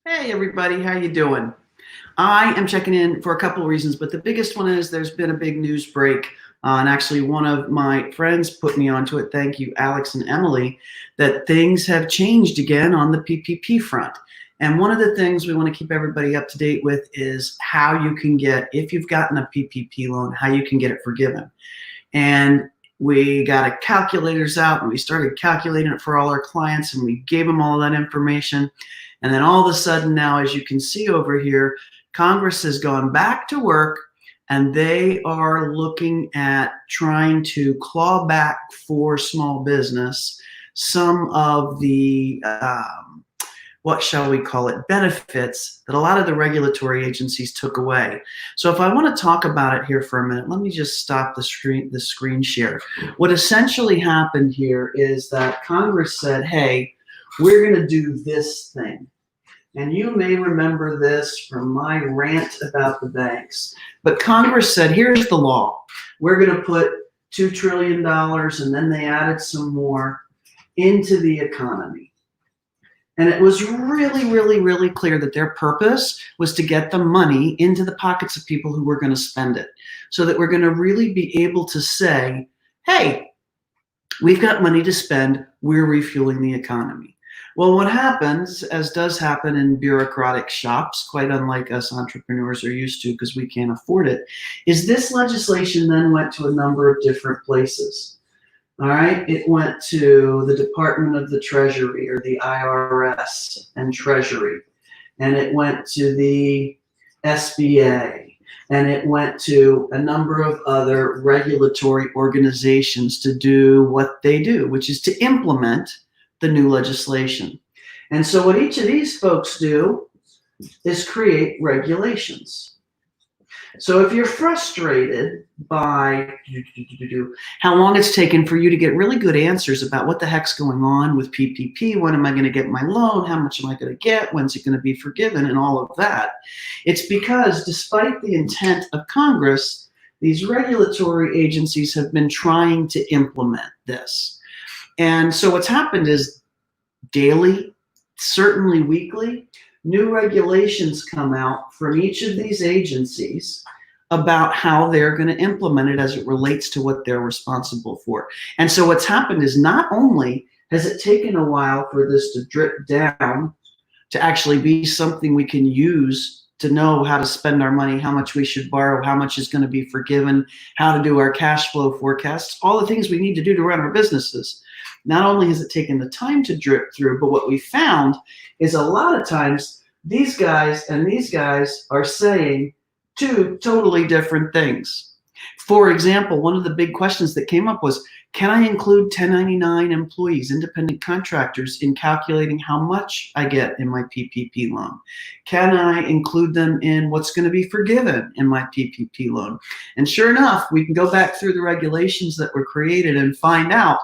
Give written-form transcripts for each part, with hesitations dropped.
Hey everybody, how you doing? I am checking in for a couple of reasons, but the biggest one is there's been a big news break. And actually one of my friends put me onto it, thank you, Alex and Emily, that things have changed again on the PPP front. And one of the things we want to keep everybody up to date with is how you can get, if you've gotten a PPP loan, how you can get it forgiven. And we got calculators out and we started calculating it for all our clients and we gave them all that information. And then all of a sudden now, as you can see over here, Congress has gone back to work and they are looking at trying to claw back for small business some of the, what shall we call it, benefits that a lot of the regulatory agencies took away. So if I want to talk about it here for a minute, let me just stop the screen share. What essentially happened here is that Congress said, hey, we're going to do this thing. And you may remember this from my rant about the banks. But Congress said, here's the law. We're going to put $2 trillion, and then they added some more into the economy. And it was really, really, really clear that their purpose was to get the money into the pockets of people who were going to spend it. So that we're going to really be able to say, hey, we've got money to spend, we're refueling the economy. Well, what happens, as does happen in bureaucratic shops, quite unlike us entrepreneurs are used to because we can't afford it, is this legislation then went to a number of different places. All right, it went to the Department of the Treasury, or the IRS and Treasury, and it went to the SBA, and it went to a number of other regulatory organizations to do what they do, which is to implement the new legislation. And so what each of these folks do is create regulations. So if you're frustrated by how long it's taken for you to get really good answers about what the heck's going on with PPP, when am I going to get my loan, how much am I going to get, when's it going to be forgiven, and all of that, it's because despite the intent of Congress, these regulatory agencies have been trying to implement this. And so what's happened is daily, certainly weekly, new regulations come out from each of these agencies about how they're going to implement it as it relates to what they're responsible for. And so what's happened is not only has it taken a while for this to drip down to actually be something we can use to know how to spend our money, how much we should borrow, how much is going to be forgiven, how to do our cash flow forecasts, all the things we need to do to run our businesses. Not only has it taken the time to drip through, but what we found is a lot of times these guys and these guys are saying two totally different things. For example, one of the big questions that came up was, can I include 1099 employees, independent contractors, in calculating how much I get in my PPP loan? Can I include them in what's going to be forgiven in my PPP loan? And sure enough, we can go back through the regulations that were created and find out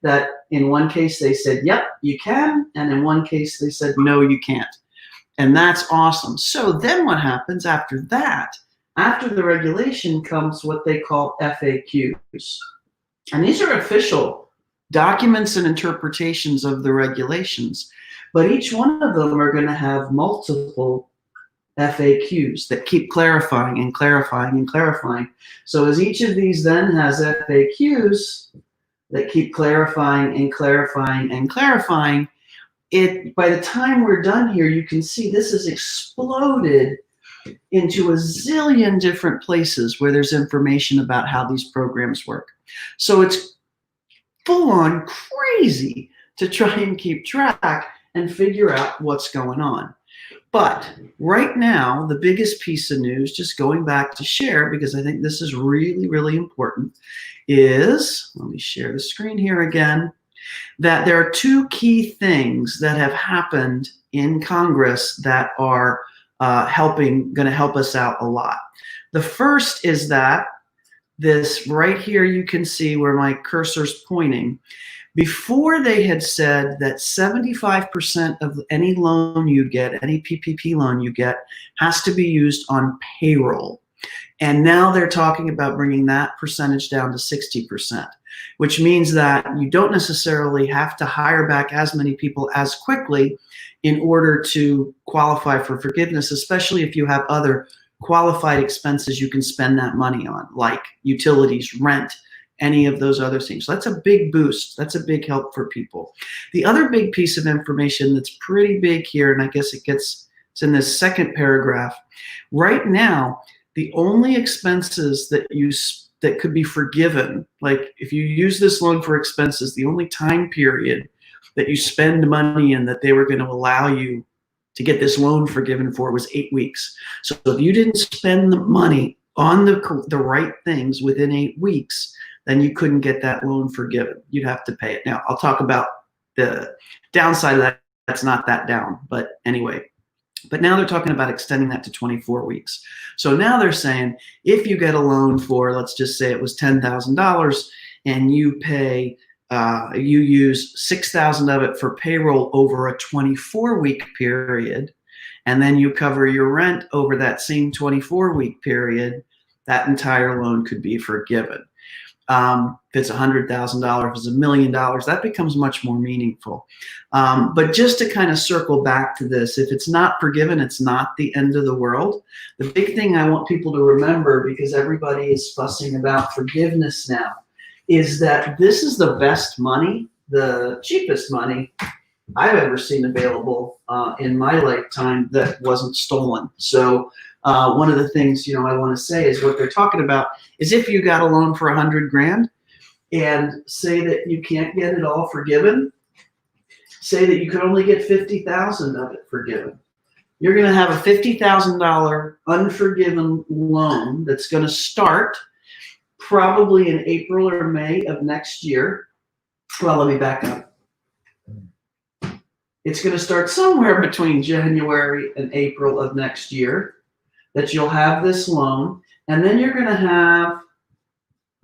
that in one case they said, yep, you can, and in one case they said, no, you can't. And that's awesome. So then what happens after that? After the regulation comes what they call FAQs. And these are official documents and interpretations of the regulations, but each one of them are going to have multiple FAQs that keep clarifying and clarifying and clarifying. So as each of these then has FAQs that keep clarifying and clarifying and clarifying, by the time we're done here, you can see this has exploded into a zillion different places where there's information about how these programs work. So it's full on crazy to try and keep track and figure out what's going on. But right now, the biggest piece of news, just going back to share, because I think this is really, really important, is, let me share the screen here again, that there are two key things that have happened in Congress that are going to help us out a lot. The first is that this right here, you can see where my cursor's pointing. Before they had said that 75% of any loan you get, any PPP loan you get, has to be used on payroll. And now they're talking about bringing that percentage down to 60%, which means that you don't necessarily have to hire back as many people as quickly in order to qualify for forgiveness, especially if you have other qualified expenses you can spend that money on, like utilities, rent, any of those other things. So that's a big boost. That's a big help for people. The other big piece of information that's pretty big here, and I guess it's in this second paragraph. Right now, the only expenses that could be forgiven, like if you use this loan for expenses, the only time period that you spend money in that they were going to allow you to get this loan forgiven for was 8 weeks. So if you didn't spend the money on the right things within 8 weeks, then you couldn't get that loan forgiven. You'd have to pay it. Now, I'll talk about the downside of that. That's not that down, but anyway. But now they're talking about extending that to 24 weeks. So now they're saying if you get a loan for, let's just say it was $10,000 and you pay, you use $6,000 of it for payroll over a 24-week period, and then you cover your rent over that same 24-week period, that entire loan could be forgiven. If it's $100,000, if it's $1 million, that becomes much more meaningful. But just to kind of circle back to this, if it's not forgiven, it's not the end of the world. The big thing I want people to remember, because everybody is fussing about forgiveness now, is that this is the best money, the cheapest money I've ever seen available in my lifetime that wasn't stolen. So one of the things, I want to say is what they're talking about is if you got a loan for $100,000 and say that you can't get it all forgiven, say that you could only get $50,000 of it forgiven. You're going to have a $50,000 unforgiven loan that's going to start probably in April or May of next year. Well, let me back up. It's going to start somewhere between January and April of next year that you'll have this loan, and then you're going to have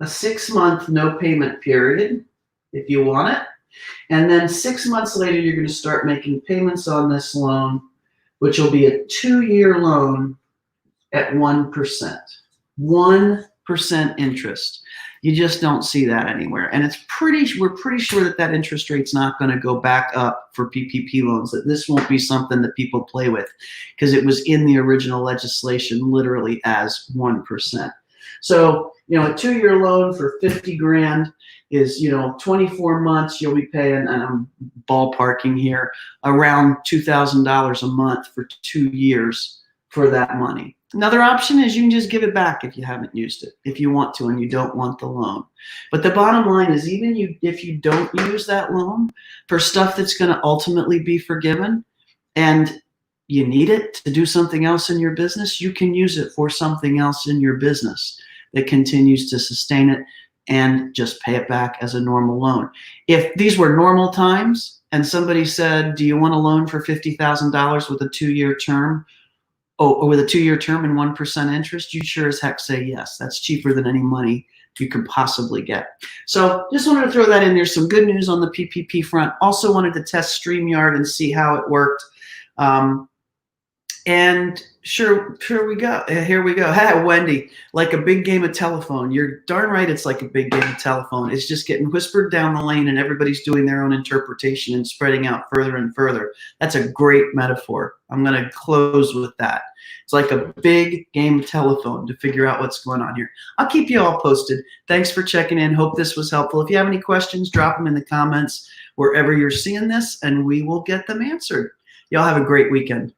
a 6-month no payment period if you want it. And then 6 months later, you're going to start making payments on this loan, which will be a 2-year loan at 1%. 1% interest. You just don't see that anywhere. And we're pretty sure that interest rate's not going to go back up for PPP loans, that this won't be something that people play with, because it was in the original legislation literally as 1%. So, a 2-year loan for $50,000 is, 24 months, you'll be paying, and I'm ballparking here, around $2,000 a month for 2 years for that money. Another option is you can just give it back if you haven't used it, if you want to and you don't want the loan. But the bottom line is, even if you don't use that loan for stuff that's going to ultimately be forgiven and you need it to do something else in your business, you can use it for something else in your business that continues to sustain it and just pay it back as a normal loan. If these were normal times and somebody said, do you want a loan for $50,000 with a 2-year term? Or with a 2-year term and 1% interest, you sure as heck say yes. That's cheaper than any money you could possibly get. So just wanted to throw that in there. Some good news on the PPP front. Also wanted to test StreamYard and see how it worked. And sure we go. Here we go. Hey, Wendy, like a big game of telephone. You're darn right it's like a big game of telephone. It's just getting whispered down the lane and everybody's doing their own interpretation and spreading out further and further. That's a great metaphor. I'm going to close with that. It's like a big game of telephone to figure out what's going on here. I'll keep you all posted. Thanks for checking in. Hope this was helpful. If you have any questions, drop them in the comments wherever you're seeing this, and we will get them answered. Y'all have a great weekend.